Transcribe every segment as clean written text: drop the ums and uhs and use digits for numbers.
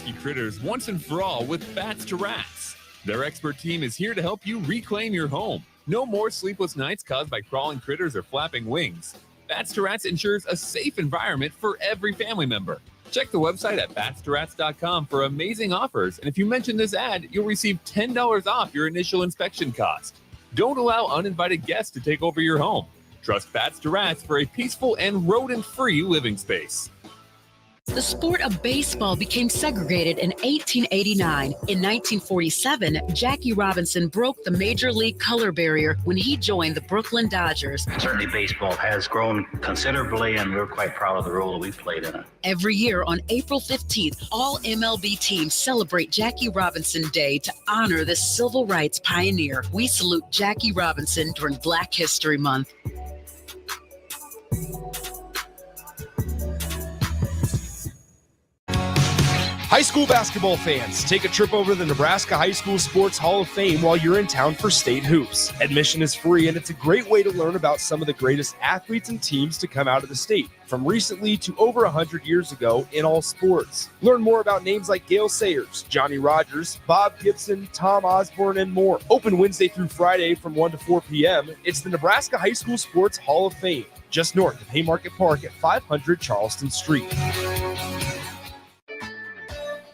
Critters once and for all with Bats to Rats. Their expert team is here to help you reclaim your home. No more sleepless nights caused by crawling critters or flapping wings. Bats to Rats ensures a safe environment for every family member. Check the website at batstorats.com for amazing offers, and if you mention this ad, you'll receive $10 off your initial inspection cost. Don't allow uninvited guests to take over your home. Trust Bats to Rats for a peaceful and rodent-free living space. The sport of baseball became segregated in 1889. In 1947, Jackie Robinson broke the major league color barrier when he joined the Brooklyn Dodgers. Certainly baseball has grown considerably, and we're quite proud of the role that we've played in it. Every year on April 15th, all MLB teams celebrate Jackie Robinson Day to honor this civil rights pioneer. We salute Jackie Robinson during Black History Month. High school basketball fans, take a trip over to the Nebraska High School Sports Hall of Fame while you're in town for state hoops. Admission is free, and it's a great way to learn about some of the greatest athletes and teams to come out of the state, from recently to over 100 years ago in all sports. Learn more about names like Gale Sayers, Johnny Rogers, Bob Gibson, Tom Osborne, and more. Open Wednesday through Friday from 1 to 4 p.m. It's the Nebraska High School Sports Hall of Fame, just north of Haymarket Park at 500 Charleston Street.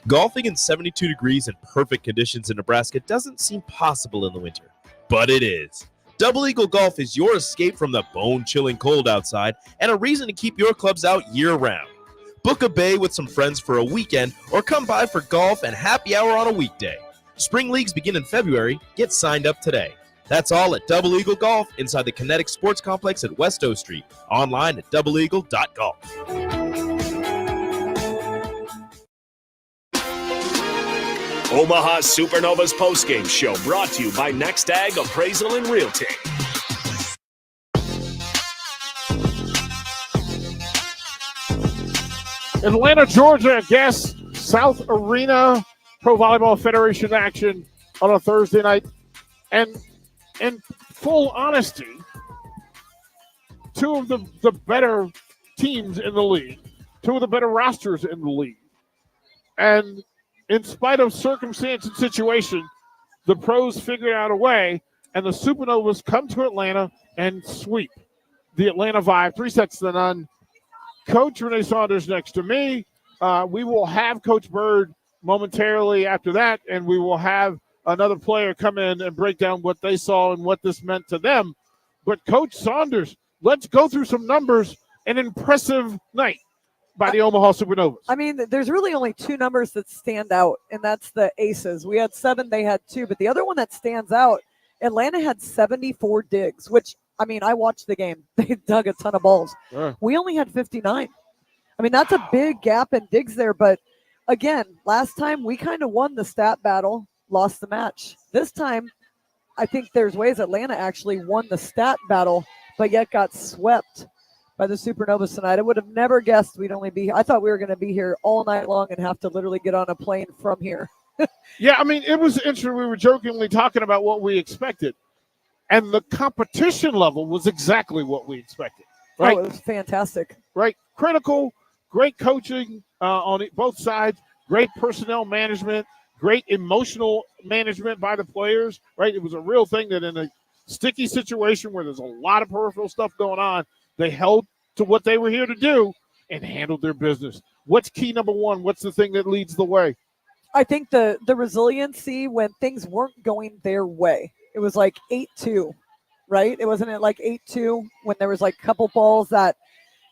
Golfing in 72 degrees and perfect conditions in Nebraska doesn't seem possible in the winter, but it is. Double Eagle Golf is your escape from the bone-chilling cold outside and a reason to keep your clubs out year-round. Book a bay with some friends for a weekend or come by for golf and happy hour on a weekday. Spring leagues begin in February. Get signed up today. That's all at Double Eagle Golf inside the Kinetic Sports Complex at West O Street. Online at doubleeagle.golf. Omaha Supernovas postgame show brought to you by Next Ag Appraisal and Realty. Atlanta, Georgia, guest South Arena Pro Volleyball Federation action on a Thursday night. And in full honesty, two of the better teams in the league, two of the better rosters in the league. And in spite of circumstance and situation, the pros figured out a way, and the Supernovas come to Atlanta and sweep the Atlanta Vibe 3-0. Coach Renee Saunders next to me. We will have Coach Bird momentarily after that, and we will have another player come in and break down what they saw and what this meant to them. But Coach Saunders, let's go through some numbers. An impressive night by the Omaha Supernovas. I mean, there's really only two numbers that stand out, and that's the aces. We had 7, they had 2, but the other one that stands out, Atlanta had 74 digs, which, I mean, I watched the game. They dug a ton of balls. We only had 59. I mean, that's a big gap in digs there, but again, last time we kind of won the stat battle, lost the match. This time, I think there's ways Atlanta actually won the stat battle, but yet got swept by the Supernovas tonight. I would have never guessed we'd only be here. I thought we were going to be here all night long and have to literally get on a plane from here. Yeah, I mean, it was interesting. We were jokingly talking about what we expected, and the competition level was exactly what we expected. Right? Oh, it was fantastic. Right? Critical, great coaching on both sides, great personnel management, great emotional management by the players. Right? It was a real thing that in a sticky situation where there's a lot of peripheral stuff going on, they held to what they were here to do and handled their business. What's key number one? What's the thing that leads the way? I think the resiliency when things weren't going their way. It was like 8-2, right? It wasn't like 8-2 when there was like a couple balls that,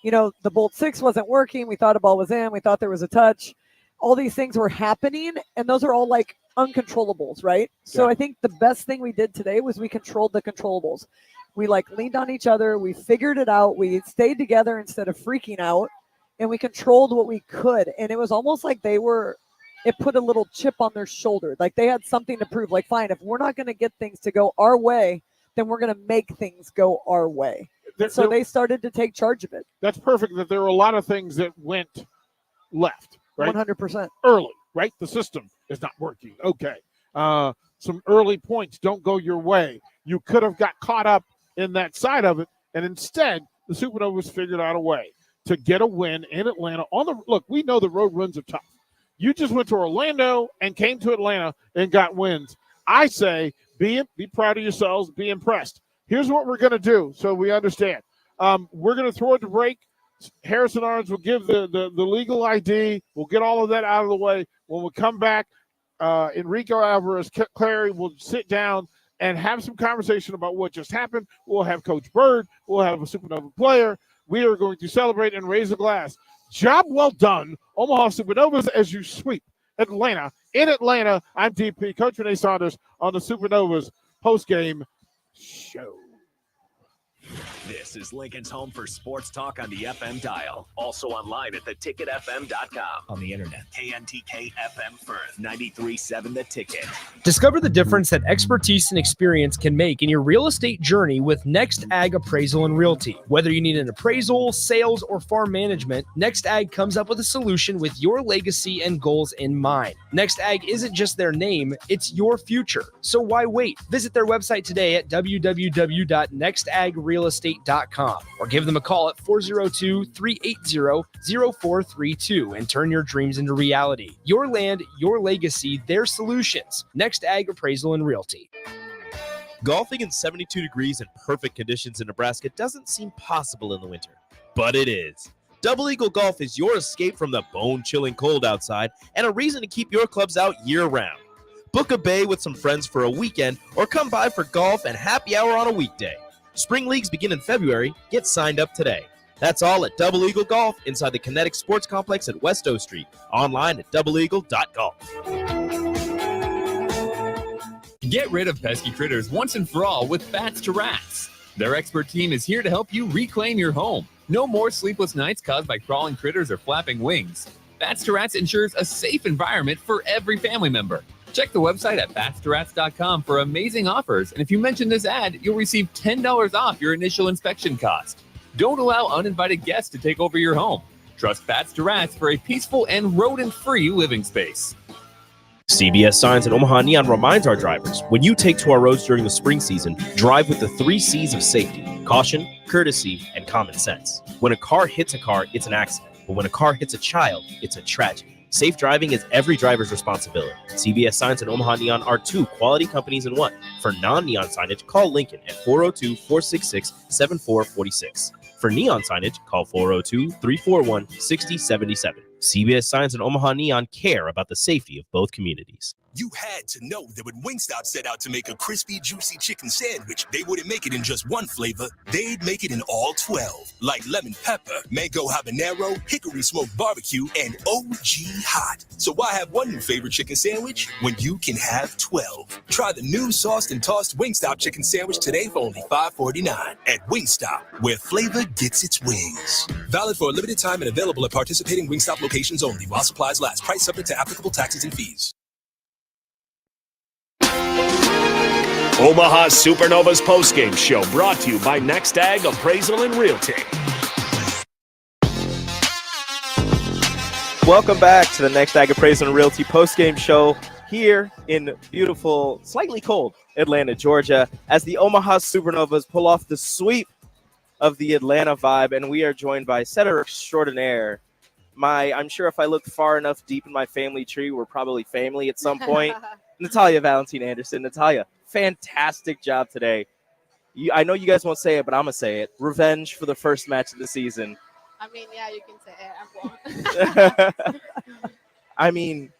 you know, the bolt 6 wasn't working. We thought a ball was in. We thought there was a touch. All these things were happening, and those are all like uncontrollables, right? Yeah. So I think the best thing we did today was we controlled the controllables. We like leaned on each other. We figured it out. We stayed together instead of freaking out, and we controlled what we could. And it was almost like it put a little chip on their shoulder. Like they had something to prove. Like, fine, if we're not going to get things to go our way, then we're going to make things go our way. So they started to take charge of it. That's perfect. That there were a lot of things that went left, right? 100%. Early, right? The system is not working. Okay. Some early points don't go your way. You could have got caught up in that side of it, and instead the Supernovas figured out a way to get a win in Atlanta. Look, we know the road runs are tough. You just went to Orlando and came to Atlanta and got wins. I say be proud of yourselves, be impressed. Here's what we're going to do so we understand. We're going to throw it to break. Harrison Arns will give the legal ID. We'll get all of that out of the way. When we come back, Enrico Alvarez Clary will sit down and have some conversation about what just happened. We'll have Coach Bird. We'll have a Supernova player. We are going to celebrate and raise a glass. Job well done, Omaha Supernovas, as you sweep Atlanta. In Atlanta, I'm DP, Coach Renee Saunders on the Supernovas postgame show. This is Lincoln's home for sports talk on the FM dial. Also online at theticketfm.com. On the internet. KNTK FM Firth, 93.7 The Ticket. Discover the difference that expertise and experience can make in your real estate journey with Next Ag Appraisal and Realty. Whether you need an appraisal, sales, or farm management, Next Ag comes up with a solution with your legacy and goals in mind. Next Ag isn't just their name, it's your future. So why wait? Visit their website today at www.nextagrealestate.com or give them a call at 402-380-0432 and turn your dreams into reality. Your land, your legacy, their solutions. Next Ag Appraisal and Realty. Golfing in 72 degrees and perfect conditions in Nebraska doesn't seem possible in the winter, but it is. Double Eagle Golf is your escape from the bone-chilling cold outside and a reason to keep your clubs out year-round. Book a bay with some friends for a weekend or come by for golf and happy hour on a weekday. Spring leagues begin in February. Get signed up today. That's all at Double Eagle Golf inside the Kinetic Sports Complex at West O Street. Online at doubleeagle.golf. Get rid of pesky critters once and for all with Bats to Rats. Their expert team is here to help you reclaim your home. No more sleepless nights caused by crawling critters or flapping wings. Bats to Rats ensures a safe environment for every family member. Check the website at batstoRats.com for amazing offers, and if you mention this ad, you'll receive $10 off your initial inspection cost. Don't allow uninvited guests to take over your home. Trust Bats to Rats for a peaceful and rodent-free living space. CBS Signs and Omaha Neon reminds our drivers, when you take to our roads during the spring season, drive with the 3 C's of safety: caution, courtesy, and common sense. When a car hits a car, it's an accident, but when a car hits a child, it's a tragedy. Safe driving is every driver's responsibility. CBS Signs and Omaha Neon are 2 quality companies in one. For non-neon signage, call Lincoln at 402-466-7446. For neon signage, call 402-341-6077. CBS Signs and Omaha Neon care about the safety of both communities. You had to know that when Wingstop set out to make a crispy, juicy chicken sandwich, they wouldn't make it in just one flavor. They'd make it in all 12, like lemon pepper, mango habanero, hickory smoked barbecue, and OG hot. So why have one new favorite chicken sandwich when you can have 12? Try the new sauced and tossed Wingstop chicken sandwich today for only $5.49 at Wingstop, where flavor gets its wings. Valid for a limited time and available at participating Wingstop locations only while supplies last. Price subject to applicable taxes and fees. Omaha Supernovas postgame show brought to you by Next Ag Appraisal and Realty. Welcome back to the Next Ag Appraisal and Realty postgame show here in beautiful, slightly cold Atlanta, Georgia, as the Omaha Supernovas pull off the sweep of the Atlanta vibe, and we are joined by setter extraordinaire. I'm sure if I look far enough deep in my family tree, we're probably family at some point. Natalia Valentina Anderson. Natalia, fantastic job today. I know you guys won't say it, but I'm going to say it. Revenge for the first match of the season. I mean, yeah, you can say it. I'm wrong. I mean,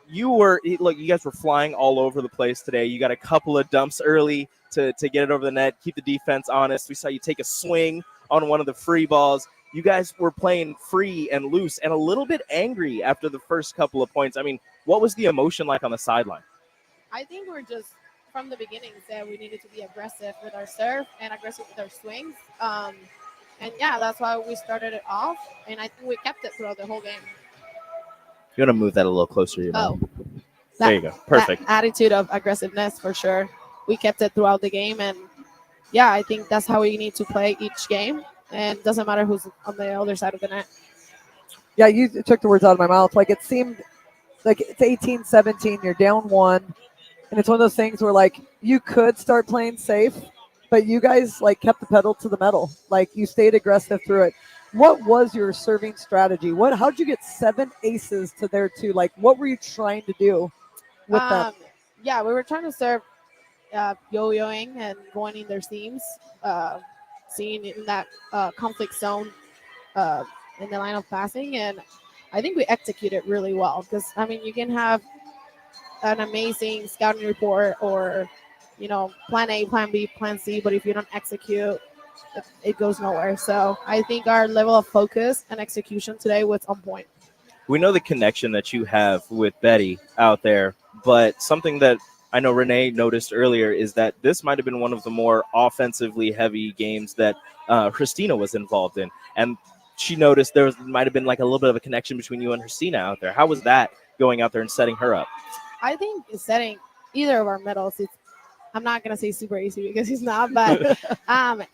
you guys were flying all over the place today. You got a couple of dumps early to get it over the net, keep the defense honest. We saw you take a swing on one of the free balls. You guys were playing free and loose and a little bit angry after the first couple of points. I mean, what was the emotion like on the sideline? I think we're just, from the beginning, said we needed to be aggressive with our serve and aggressive with our swings. And, yeah, that's why we started it off, and I think we kept it throughout the whole game. You want to move that a little closer to your mouth? There you go. Perfect. Attitude of aggressiveness, for sure. We kept it throughout the game, and, yeah, I think that's how we need to play each game. And it doesn't matter who's on the other side of the net. Yeah, you took the words out of my mouth. Like, it seemed like it's 18-17, you're down 1, and it's one of those things where, like, you could start playing safe, but you guys, like, kept the pedal to the metal. Like, you stayed aggressive through it. What was your serving strategy? How'd you get 7 aces to their 2? Like, what were you trying to do with them? Yeah, we were trying to serve yo-yoing and going in their seams, seeing in that conflict zone in the line of passing, and I think we executed really well because you can have an amazing scouting report or plan A, plan B, plan C, but if you don't execute, it goes nowhere. So I think our level of focus and execution today was on point. We know the connection that you have with Betty out there, but something that I know Renee noticed earlier is that this might have been one of the more offensively heavy games that Christina was involved in. And she noticed there might have been like a little bit of a connection between you and Christina out there. How was that going out there and setting her up? I think setting either of our middles, I'm not going to say super easy because he's not, but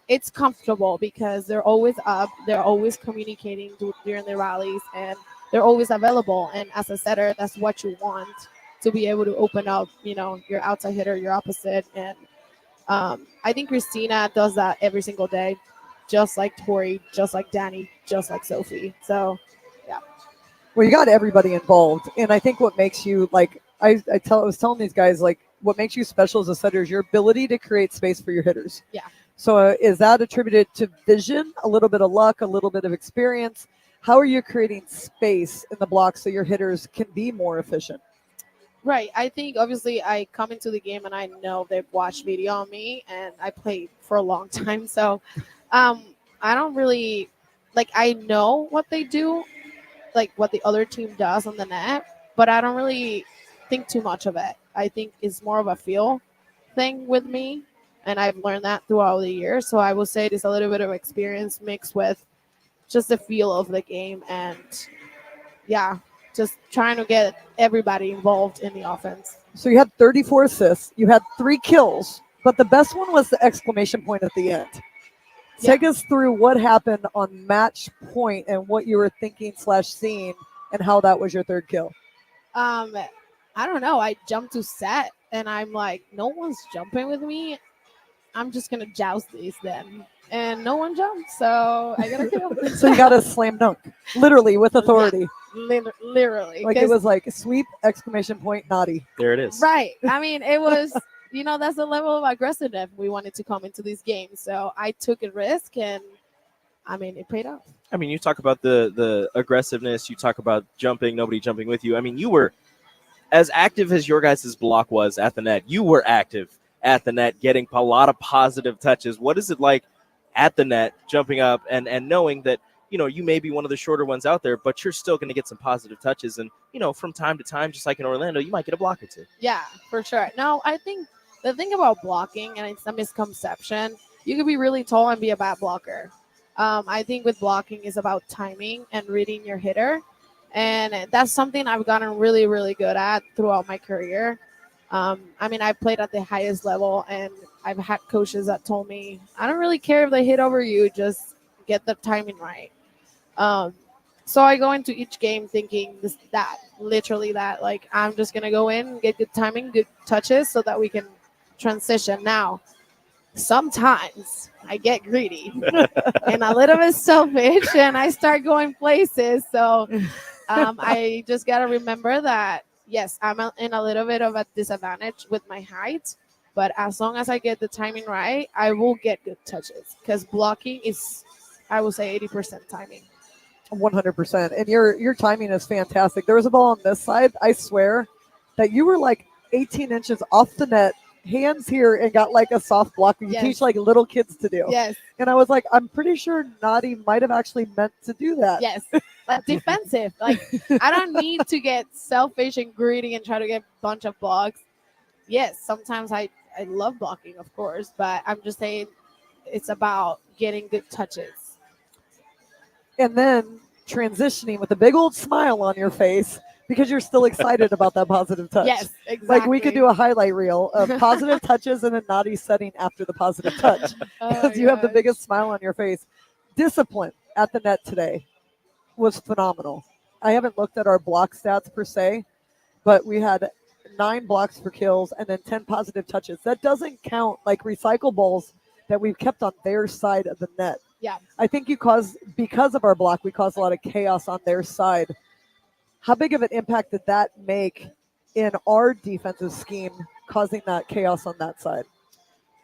it's comfortable because they're always up. They're always communicating during the rallies, and they're always available. And as a setter, that's what you want, to be able to open up, your outside hitter, your opposite. And I think Christina does that every single day, just like Tori, just like Danny, just like Sophie. So, yeah. Well, you got everybody involved. And I think what makes you, like, I was telling these guys, like, what makes you special as a setter is your ability to create space for your hitters. Yeah. So is that attributed to vision, a little bit of luck, a little bit of experience? How are you creating space in the block so your hitters can be more efficient? Right. I think obviously I come into the game and I know they've watched video on me and I played for a long time. So I don't really I know what they do, like what the other team does on the net, but I don't really think too much of it. I think it's more of a feel thing with me, and I've learned that throughout the years. So I will say it is a little bit of experience mixed with just the feel of the game, and just trying to get everybody involved in the offense. So you had 34 assists, you had 3 kills, but the best one was the exclamation point at the end. Take us through what happened on match point and what you were thinking / seeing and how that was your 3rd kill. I don't know. I jumped to set and I'm like, no one's jumping with me. I'm just going to joust these then. And no one jumped, so I got a kill. So you got a slam dunk, literally with authority. Yeah, literally. Like it was like sweep, exclamation point, naughty. There it is. Right. I mean, it was, that's the level of aggressiveness we wanted to come into these games. So I took a risk and, it paid off. You talk about the aggressiveness. You talk about jumping, nobody jumping with you. You were as active as your guys' block was at the net. You were active at the net, getting a lot of positive touches. What is it like at the net, jumping up and knowing that, you may be one of the shorter ones out there, but you're still going to get some positive touches. And, from time to time, just like in Orlando, you might get a block or two. Yeah, for sure. No, I think the thing about blocking, and it's a misconception, you can be really tall and be a bad blocker. I think with blocking is about timing and reading your hitter. And that's something I've gotten really, really good at throughout my career. I played at the highest level, and I've had coaches that told me, I don't really care if they hit over you, just get the timing right. So I go into each game thinking literally that, like, I'm just going to go in, get good timing, good touches so that we can transition. Now, sometimes I get greedy and a little bit selfish and I start going places. So I just got to remember that, yes, I'm in a little bit of a disadvantage with my height, but as long as I get the timing right, I will get good touches because blocking is, I will say, 80% timing. 100%. And your timing is fantastic. There was a ball on this side. I swear that you were like 18 inches off the net, hands here, and got like a soft block you teach like little kids to do. Yes. And I was like, I'm pretty sure Nadi might have actually meant to do that. Yes. But defensive. Like, I don't need to get selfish and greedy and try to get a bunch of blocks. Yes, sometimes I love blocking, of course, but I'm just saying it's about getting good touches. And then transitioning with a big old smile on your face because you're still excited about that positive touch. Yes, exactly. Like we could do a highlight reel of positive touches and a naughty setting after the positive touch because you have the biggest smile on your face. Discipline at the net today was phenomenal. I haven't looked at our block stats per se, but we had 9 blocks for kills and then 10 positive touches. That doesn't count like recycle balls that we've kept on their side of the net. Yeah. I think because of our block, we caused a lot of chaos on their side. How big of an impact did that make in our defensive scheme, causing that chaos on that side?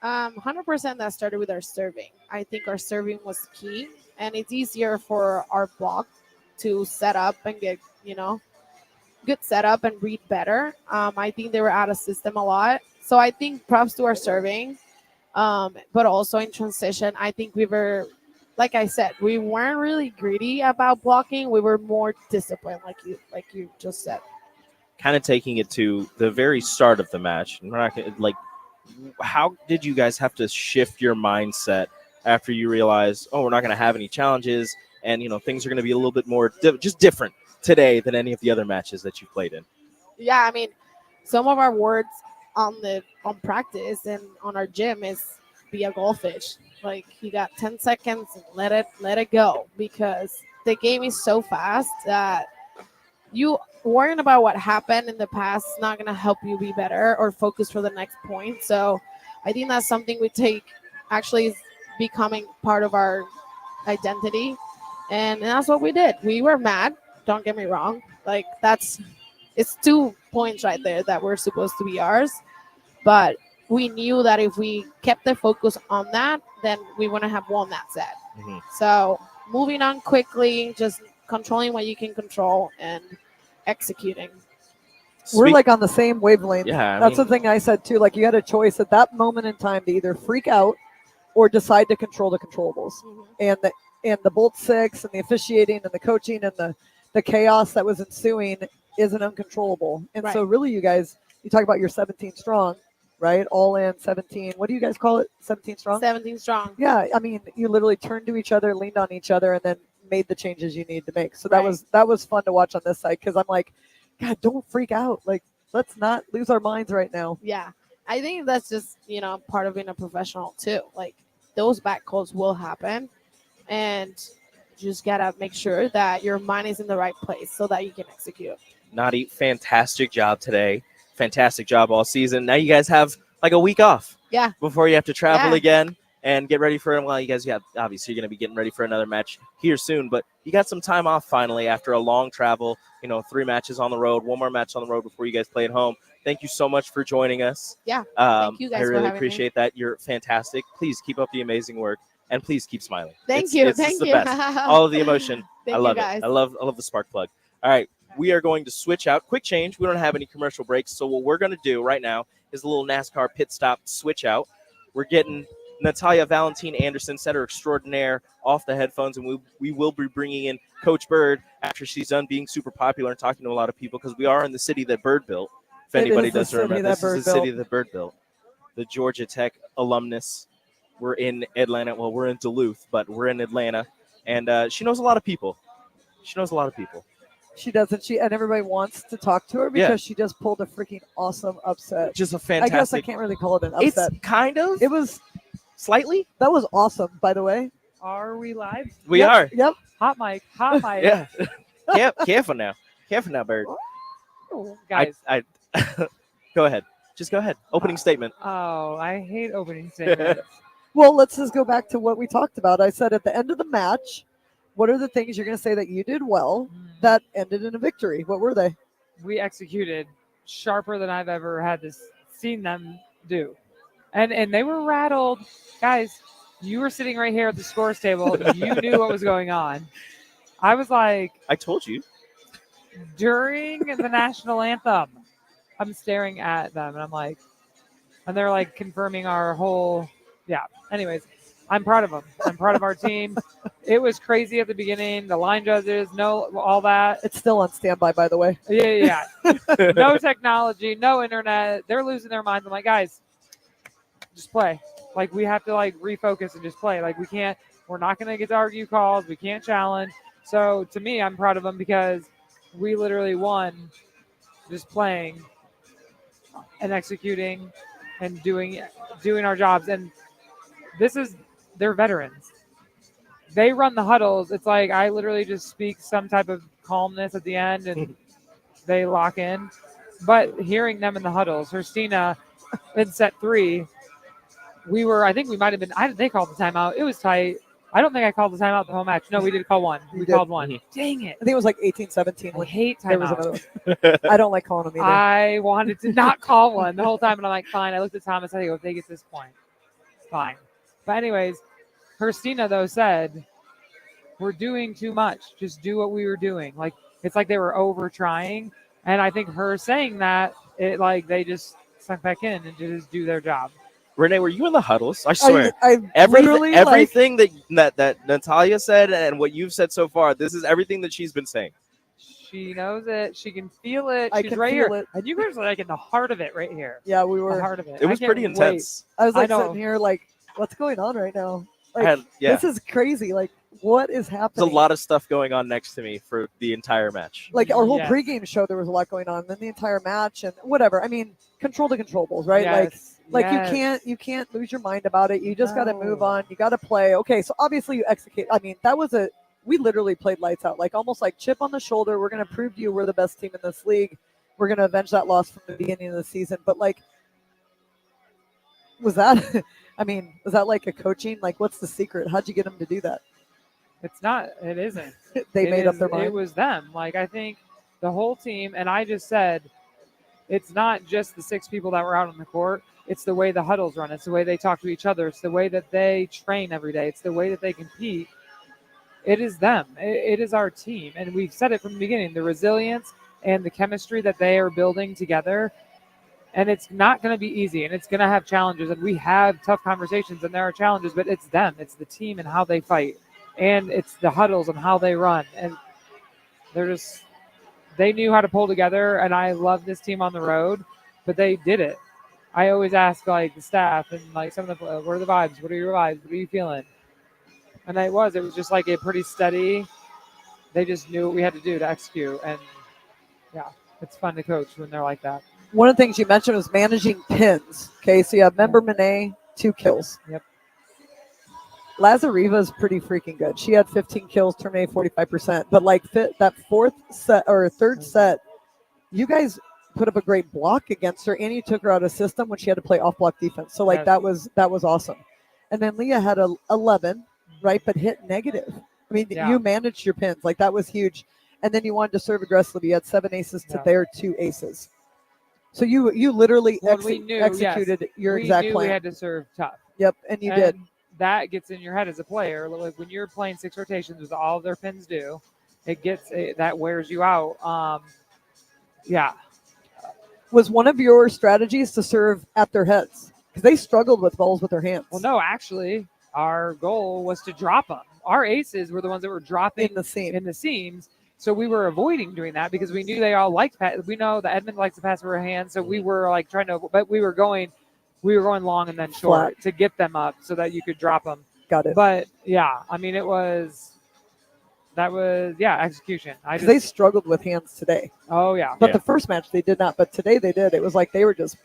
100% that started with our serving. I think our serving was key, and it's easier for our block to set up and get, good setup and read better. I think they were out of system a lot. So I think props to our serving, but also in transition, I think we were, like I said, we weren't really greedy about blocking. We were more disciplined, like you just said. Kind of taking it to the very start of the match. We're not gonna, how did you guys have to shift your mindset after you realized, we're not going to have any challenges, and things are going to be a little bit more just different today than any of the other matches that you played in? Yeah, I mean, some of our words on practice and on our gym is be a goldfish. Like, you got 10 seconds and let it go, because the game is so fast that you worrying about what happened in the past is not going to help you be better or focus for the next point. So I think that's something we take actually is becoming part of our identity. And that's what we did. We were mad. Don't get me wrong. Like, it's 2 points right there that were supposed to be ours. But we knew that if we kept the focus on that, then we wouldn't have won that set. Mm-hmm. So moving on quickly, just controlling what you can control and executing. We're like on the same wavelength. Yeah, that's the thing I said too. Like, you had a choice at that moment in time to either freak out or decide to control the controllables. Mm-hmm. And the Bolt 6 and the officiating and the coaching and the chaos that was ensuing isn't uncontrollable. And Right. so really, you guys, you talk about your 17 strong, right? All in 17. What do you guys call it? 17 strong? 17 strong. Yeah, I mean, you literally turned to each other, leaned on each other, and then made the changes you need to make. So Right. that was fun to watch on this side, because I'm like, God, don't freak out. Like, let's not lose our minds right now. Yeah. I think that's just, part of being a professional too. Like, those back calls will happen, and you just got to make sure that your mind is in the right place so that you can execute. Nadi, fantastic job today. Fantastic job all season. Now you guys have like a week off. Yeah. Before you have to travel Yeah. again and get ready for, well, you guys got, obviously you're going to be getting ready for another match here soon, but you got some time off finally after a long travel, 3 matches on the road, 1 more match on the road before you guys play at home. Thank you so much for joining us. Yeah. Thank you guys I for really having me. appreciate that. You're fantastic. Please keep up the amazing work, and please keep smiling. Thank you. It's Thank the you. best. All of the emotion. Thank I love you guys. it. I love the spark plug. All right. We are going to switch out. Quick change. We don't have any commercial breaks. So what we're going to do right now is a little NASCAR pit stop switch out. We're getting Natalia Valentine Anderson, setter extraordinaire, off the headphones, and we will be bringing in Coach Bird after she's done being super popular and talking to a lot of people, because we are in the city that Bird built. If anybody doesn't remember, this is the city that Bird built. The Georgia Tech alumnus. We're in Atlanta. Well, we're in Duluth, but we're in Atlanta, and she knows a lot of people. She knows a lot of people. She doesn't. And everybody wants to talk to her because she just pulled a freaking awesome upset. Just a fantastic. I guess I can't really call it an upset. It's kind of. It was slightly. That was awesome, by the way. Are we live? We are. Yep. Hot mic. Hot mic. Yeah. Careful now. Careful now, Bird. Oh, guys. I go ahead. Just go ahead. Opening statement. Oh, I hate opening statements. Well, let's just go back to what we talked about. I said at the end of the match, what are the things you're going to say that you did well that ended in a victory? What were they? We executed sharper than I've ever had seen them do. And they were rattled. Guys, you were sitting right here at the scores table. You knew what was going on. I was like... I told you. During the national anthem, I'm staring at them, and I'm like... And they're like confirming our whole... Yeah. Anyways, I'm proud of them. I'm proud of our team. It was crazy at the beginning. The line judges, all that. It's still on standby, by the way. Yeah. No technology, no internet. They're losing their minds. I'm like, guys, just play. Like, we have to refocus and just play. Like, we're not going to get to argue calls. We can't challenge. So to me, I'm proud of them because we literally won just playing and executing and doing our jobs. And they're veterans. They run the huddles. It's like I literally just speak some type of calmness at the end and they lock in. But hearing them in the huddles, Christina in set 3, I think we might have been, they called the timeout. It was tight. I don't think I called the timeout the whole match. No, we did call one. You We did. called one. Mhm. Dang it. I think it was like 18-17. I when hate there was timeouts. another one. I don't like calling them either. I wanted to not call one the whole time, and I'm like, fine. I looked at Thomas. I go, if they get this point, it's fine. But anyways, Christina though said, "We're doing too much. Just do what we were doing." Like it's like they were over trying, and I think her saying that it like they just sunk back in and just do their job. Renee, were you in the huddles? I swear. I literally, Everything that Natalia said and what you've said so far, this is everything that she's been saying. She knows it. She can feel it. I She's can right feel here. it. And you guys are like in the heart of it right here. Yeah, we The were. heart of it. It was I can't pretty wait. intense. I was like I know. sitting here like, what's going on right now? Like, Yeah. this is crazy. Like, what is There's happening? a lot of stuff going on next to me for the entire match. Like our whole Yes. pregame show, there was a lot going on. And then the entire match and whatever. I mean, control the controllables, right? Yes. Like Yes. you can't lose your mind about it. You just got to move No. on. You got to play. Okay, so obviously you execute. I mean, we literally played lights out, like almost like chip on the shoulder. We're going to prove to you we're the best team in this league. We're going to avenge that loss from the beginning of the season. But like, was that? I mean, was that like a coaching? Like, what's the secret? How'd you get them to do that? It's not. It isn't. They It made up is- their mind. It was them. Like I think the whole team, and I just said, it's not just the 6 people that were out on the court. It's the way the huddles run. It's the way they talk to each other. It's the way that they train every day. It's the way that they compete. It is them. It is our team, and we've said it from the beginning. The resilience and the chemistry that they are building together. And it's not going to be easy, and it's going to have challenges, and we have tough conversations, and there are challenges, but it's them. It's the team and how they fight, and it's the huddles and how they run. And they knew how to pull together, and I love this team on the road, but they did it. I always ask, like, the staff and, like, some of the, what are the vibes? What are your vibes? What are you feeling? And it was just like a pretty steady, they just knew what we had to do to execute, and, yeah, it's fun to coach when they're like that. One of the things you mentioned was managing pins. Okay, so you have Member Monet, 2 kills. Yep. Lazareva is pretty freaking good. She had 15 kills, terminated 45%. But like that third set, you guys put up a great block against her, and you took her out of system when she had to play off block defense. So like Yes. that was awesome. And then Leah had 11, right, but hit negative. I mean, Yeah. you managed your pins. Like that was huge. And then you wanted to serve aggressively. You had 7 aces to Yeah. their 2 aces. So you literally Well, we knew, executed your we exact knew plan. we had to serve tough. Yep, and you did. That gets in your head as a player. Like when you're playing 6 rotations, with all their pins do, that wears you out. Yeah. Was one of your strategies to serve at their heads? Because they struggled with balls with their hands. Well, no, actually, our goal was to drop them. Our aces were the ones that were dropping in the seams. So we were avoiding doing that because we knew they all liked pass. We know that Edmund likes to pass over her hands, so we were like trying to, but we were going long and then short Flat. to get them up so that you could drop them. Got it. But yeah, I mean, execution. They struggled with hands today. Oh yeah. But the first match they did not. But today they did. It was like they were just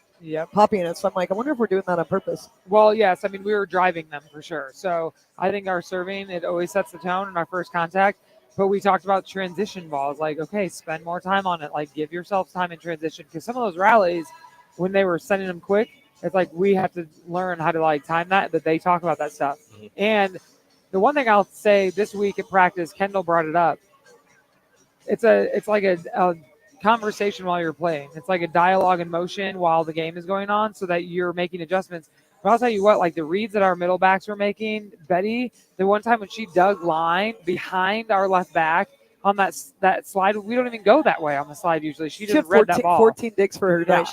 popping it. So I'm like, I wonder if we're doing that on purpose. Well, yes. I mean, we were driving them for sure. So I think our serving, it always sets the tone in our first contact. But we talked about transition balls. Like, okay, spend more time on it. Like, give yourself time in transition. Because some of those rallies, when they were sending them quick, it's like we have to learn how to like time that they talk about that stuff. Mm-hmm. And the one thing I'll say this week in practice, Kendall brought it up. It's like a conversation while you're playing. It's like a dialogue in motion while the game is going on so that you're making adjustments. But I'll tell you what, like the reads that our middle backs were making, Betty, the one time when she dug line behind our left back on that slide, we don't even go that way on the slide usually. She just read that ball. 14 digs for her tonight.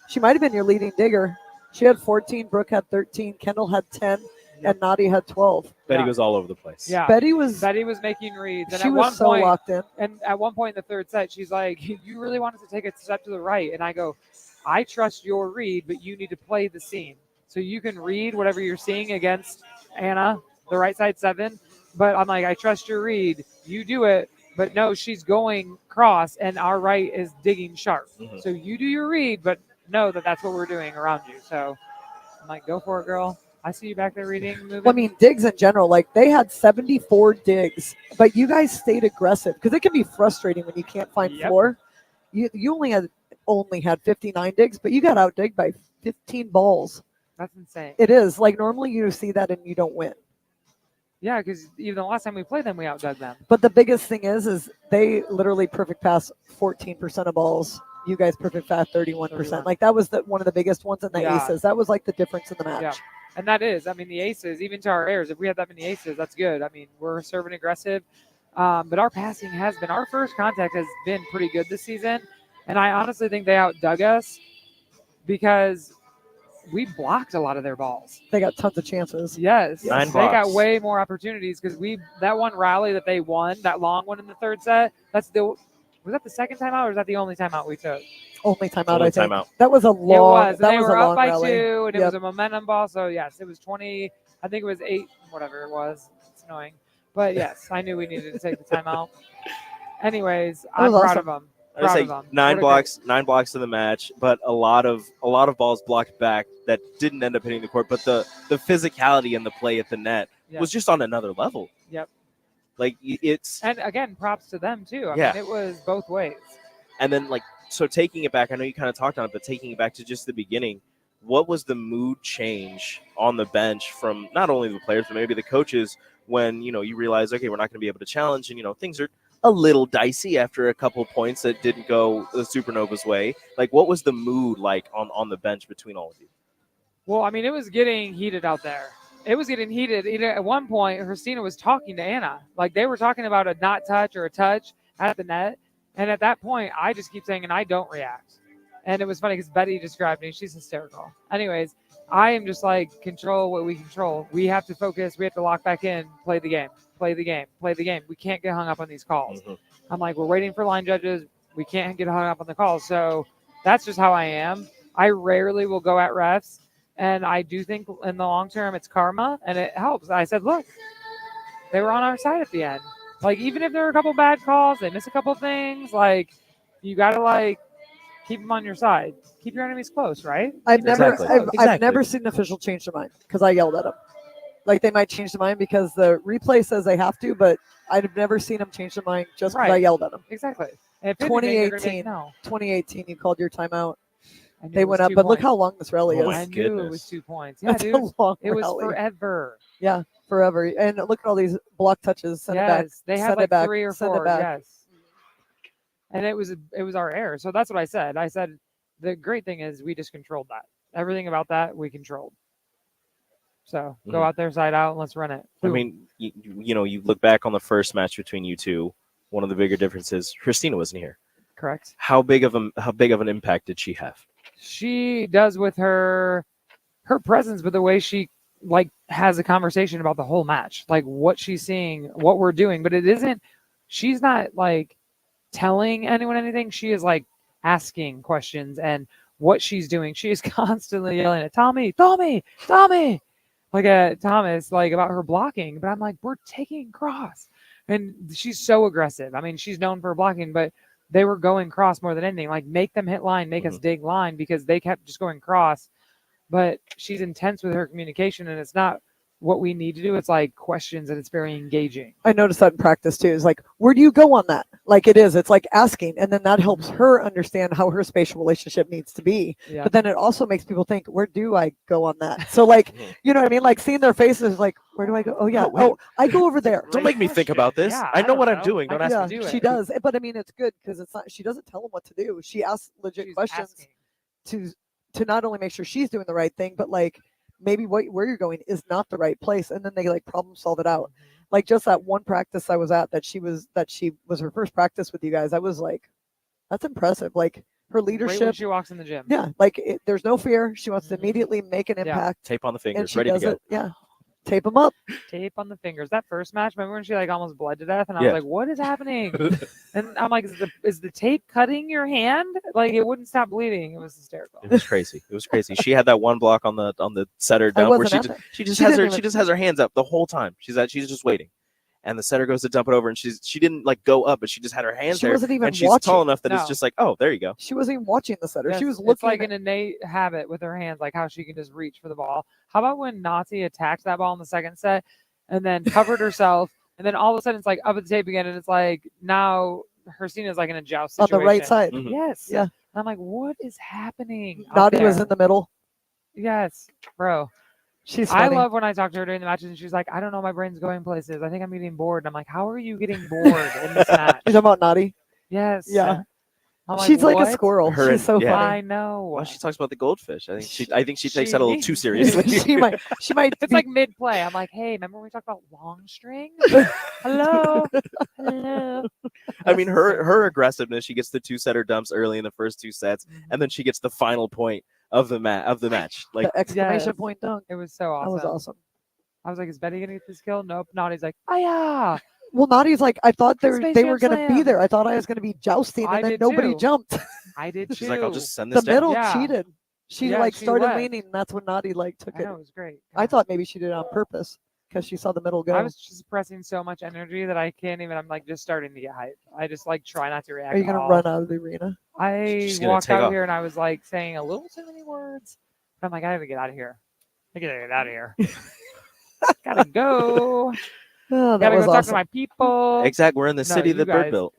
She might have been your leading digger. She had 14, Brooke had 13, Kendall had 10, and Nadia had 12. Betty was all over the place. Yeah, Betty was making reads, and she at was one so point, locked in. And at one point in the third set, she's like, "You really wanted to take a step to the right," and I go, "I trust your read, but you need to play the seam so you can read whatever you're seeing against Anna, the right side 7." But I'm like, "I trust your read. You do it." But no, she's going cross, and our right is digging sharp. Mm-hmm. So you do your read, but know that that's what we're doing around you. So I'm like, "Go for it, girl." I see you back there reading, moving. Well, I mean, digs in general, like they had 74 digs, but you guys stayed aggressive because it can be frustrating when you can't find floor. You only had 59 digs, but you got outdigged by 15 balls. That's insane. It is like normally you see that and you don't win. Yeah, because even the last time we played them, we outdug them. But the biggest thing is they literally perfect pass 14% of balls. You guys perfect pass 31%. Like that was one of the biggest ones in the aces. That was like the difference in the match. Yeah. And that is, I mean, the aces, even to our airs, if we have that many aces, that's good. I mean, we're serving aggressive. But our passing has been, our first contact has been pretty good this season. And I honestly think they outdug us because we blocked a lot of their balls. They got tons of chances. Yes. 9 They blocks. got way more opportunities because that one rally that they won, that long one in the third set, was that the second timeout or was that the only timeout we took? Only timeout, Only I think. timeout. That was a long. It was. That They was were a long up by rally. 2, and it was a momentum ball. So, yes, it was 20. I think it was 8, whatever it was. It's annoying. But, yes, I knew we needed to take the timeout. Anyways, I'm proud of them. I would say 9 blocks in the match, but a lot of balls blocked back that didn't end up hitting the court. But the physicality and the play at the net was just on another level. Yep. Like it's and again, props to them too. I mean, it was both ways. And then so taking it back, I know you kind of talked on it, but taking it back to just the beginning, what was the mood change on the bench from not only the players but maybe the coaches when you realize, okay, we're not going to be able to challenge, and things are a little dicey after a couple points that didn't go the Supernovas' way. Like, what was the mood like on the bench between all of you? Well, I mean, it was getting heated out there. It was getting heated. At one point, Christina was talking to Anna. Like, they were talking about a not touch or a touch at the net. And at that point, I just keep saying, and I don't react. And it was funny because Betty described me. She's hysterical. Anyways, I am just like, control what we control. We have to focus. We have to lock back in, play the game. Play the game. Play the game. We can't get hung up on these calls. Mm-hmm. I'm like, we're waiting for line judges. We can't get hung up on the calls. So that's just how I am. I rarely will go at refs. And I do think in the long term, it's karma, and it helps. I said, look, they were on our side at the end. Like, even if there were a couple bad calls, they miss a couple things, like, you got to, keep them on your side. Keep your enemies close, right? I've never seen an official change their mind because I yelled at them. Like, they might change their mind because the replay says they have to, but I've never seen them change their mind just because I yelled at them. Exactly. 2018, you called your timeout. They went up, but look how long this rally is. I knew it was 2 points. Yeah, dude, it was forever. Yeah, forever. And look at all these block touches. Send it back. They had like 3 or 4. Yes. And it was our error. So that's what I said. I said the great thing is we just controlled that. Everything about that we controlled. So go out there, side out, and let's run it. Boom. I mean, you look back on the first match between you two. One of the bigger differences, Christina wasn't here. Correct. How big of an impact did she have? She does with her presence, but the way she has a conversation about the whole match, like what she's seeing, what we're doing. But she's not telling anyone anything. She is asking questions and what she's doing. She is constantly yelling at Tommy, like at Thomas, about her blocking. But I'm like, we're taking cross. And she's so aggressive. I mean, she's known for blocking, but they were going cross more than anything. Make them hit line, make us dig line, because they kept just going cross. But she's intense with her communication, and it's not what we need to do. It's questions, and it's very engaging. I noticed that in practice too. It's where do you go on that? It's asking, and then that helps her understand how her spatial relationship needs to be. Yeah. But then it also makes people think, where do I go on that? So you know what I mean? Seeing their faces, where do I go? Oh yeah, I go over there. Don't make me think about this. Yeah, I know what I'm doing. Don't ask me to do it. She does, but I mean, it's good because it's not. She doesn't tell them what to do. She asks legit questions to not only make sure she's doing the right thing, but maybe where you're going is not the right place, and then they problem solve it out. Just that one practice I was at that she was her first practice with you guys. I was that's impressive. Her leadership. Right when she walks in the gym. Yeah, there's no fear. She wants to immediately make an impact. Tape on the fingers, ready to go. Yeah, tape them up. Tape on the fingers. That first match, remember when she almost bled to death, and I was like, "What is happening?" And I'm like, "Is the tape cutting your hand?" It wouldn't stop bleeding. It was hysterical. It was crazy. She had that one block on the setter dump where she just has her hands up the whole time. She's just waiting. And the setter goes to dump it over, and she didn't go up, but she just had her hands there. Wasn't even and she's watching. tall enough that it's just oh, there you go. She wasn't even watching the setter. Yes, she was looking. It's an innate habit with her hands, how she can just reach for the ball. How about when Nazi attacked that ball in the second set and then covered herself, and then all of a sudden it's up at the tape again, and it's now Christina's in a joust situation. On the right side. Mm-hmm. Yes. Yeah. And I'm like, what is happening? Naughty was in the middle. Yes, bro. She's I funny. love when I talk to her during the matches and she's like, I don't know, my brain's going places. I think I'm getting bored. And I'm like, how are you getting bored in this match? You talking about Naughty? Yes. Yeah. I'm She's like a "What?" squirrel. Her She's so yeah. funny. I know. Well, she talks about the goldfish. I think she takes that a little too She- seriously. she might It's be- like mid play. I'm like, hey, remember when we talked about long string? Hello. Hello. I mean, her aggressiveness. She gets the 2-setter dumps early in the first 2 sets, and then she gets the final point of the match. Like the exclamation Yes. point dunk. It was so awesome. That was awesome. I was like, is Betty gonna get this kill? Nope. Naughty's like, oh yeah. Well, Naughty's like, I thought Space they Jam were going to be Slam. there. I thought I was going to be jousting, I and then did nobody too. jumped. I did she's too. like, I'll just send The this down. middle Yeah. cheated. She Yeah, like she started left. leaning, and that's when Naughty like took I it. know, it was great. I thought maybe she did it on purpose because she saw the middle go. I was just pressing so much energy that I can't even. I'm like just starting to get hyped. I just like try not to react. Are you at going to all. run out of the arena? I She's gonna walked take out off. here and I was like saying a little too many words. But I'm like, I gotta get out of here. I gotta get out of here. Gotta go. Oh, that Gotta was go talk to awesome. my people. Exact. We're in the No, city you that Bird guys. built.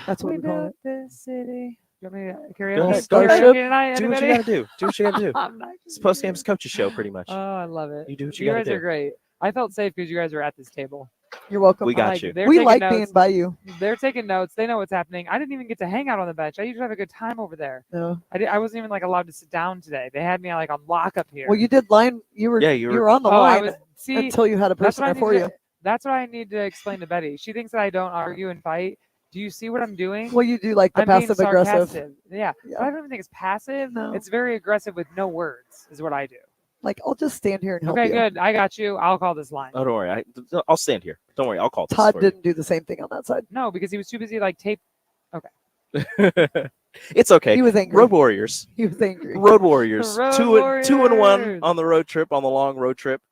That's what We we call built it. this city. You want me to carry Go on? ahead. Starship. Tonight, Do what you anybody? gotta do. Do what you gotta do. I'm not It's post game's coach's show, pretty much. Oh, I love it. You do what you You gotta guys do. are great. I felt safe because you guys were at this table. You're welcome. We got Like, you. they're We taking like notes. being by you. They're taking notes. They know what's happening. I didn't even get to hang out on the bench. I usually have a good time over there. No. I wasn't even like allowed to sit down today. They had me like on lockup here. Well, you did line. You were. Yeah, you you were were- on the Oh, I line was. See, until you had a that's person what I there for need you. to. That's what I need to explain to Betty. She thinks that I don't argue and fight. Do you see what I'm doing? Well, you do like the I'm being passive aggressive. sarcastic. Yeah. Yeah. But I don't even think it's passive. No. It's very aggressive with no words. Is what I do. Like I'll just stand here and help Okay, you. good. I got you. I'll call this line. Oh, don't worry. I'll stand here. Don't worry. I'll call this Todd for you. didn't do the same thing on that side. No, because he was too busy like tape. It's okay. He was angry. Road Warriors. He was angry. Road Warriors. Road 2-1 Warriors. on the road trip, on the long road trip,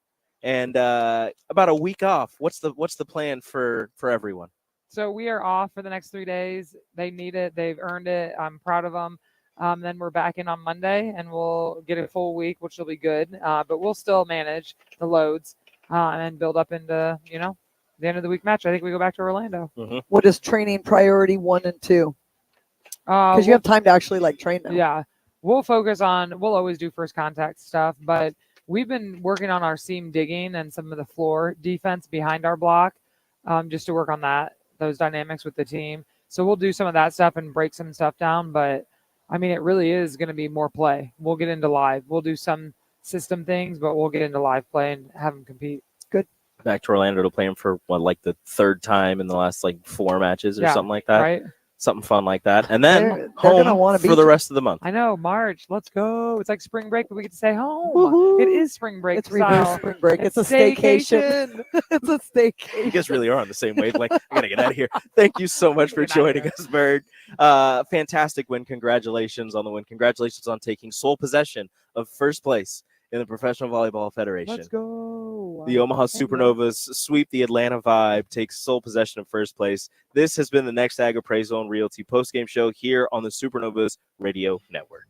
and about a week off. What's the plan for everyone? So we are off for the next 3 days. They need it. They've earned it. I'm proud of them. Then we're back in on Monday, and we'll get a full week, which will be good. But we'll still manage the loads and then build up into the end of the week match. I think we go back to Orlando. What is training priority 1 and 2? Because you have time to actually like train now. Yeah, we'll focus on. We'll always do first contact stuff, but we've been working on our seam digging and some of the floor defense behind our block, just to work on those dynamics with the team. So we'll do some of that stuff and break some stuff down. But I mean, it really is going to be more play. We'll get into live. We'll do some system things, but we'll get into live play and have them compete. Good. Back to Orlando to play him for like the 3rd time in the last like 4 matches or Yeah, something like that. Right? Something fun like that, and then They're gonna home wanna for beat the you. rest of the month. I know, March. Let's go. It's like spring break, but we get to stay home. Woohoo. It is spring break It's reverse style. spring break. It's a staycation. It's a staycation. You guys really are on the same wavelength. I gotta get out of here. Thank you so much for Get outta joining here. us, Bird. Fantastic win. Congratulations on the win. Congratulations on taking sole possession of first place in the Professional Volleyball Federation. Let's go. The Omaha Thank you. Supernovas sweep the Atlanta Vibe, takes sole possession of first place. This has been the Next Ag Appraisal and Realty postgame show here on the Supernovas Radio Network.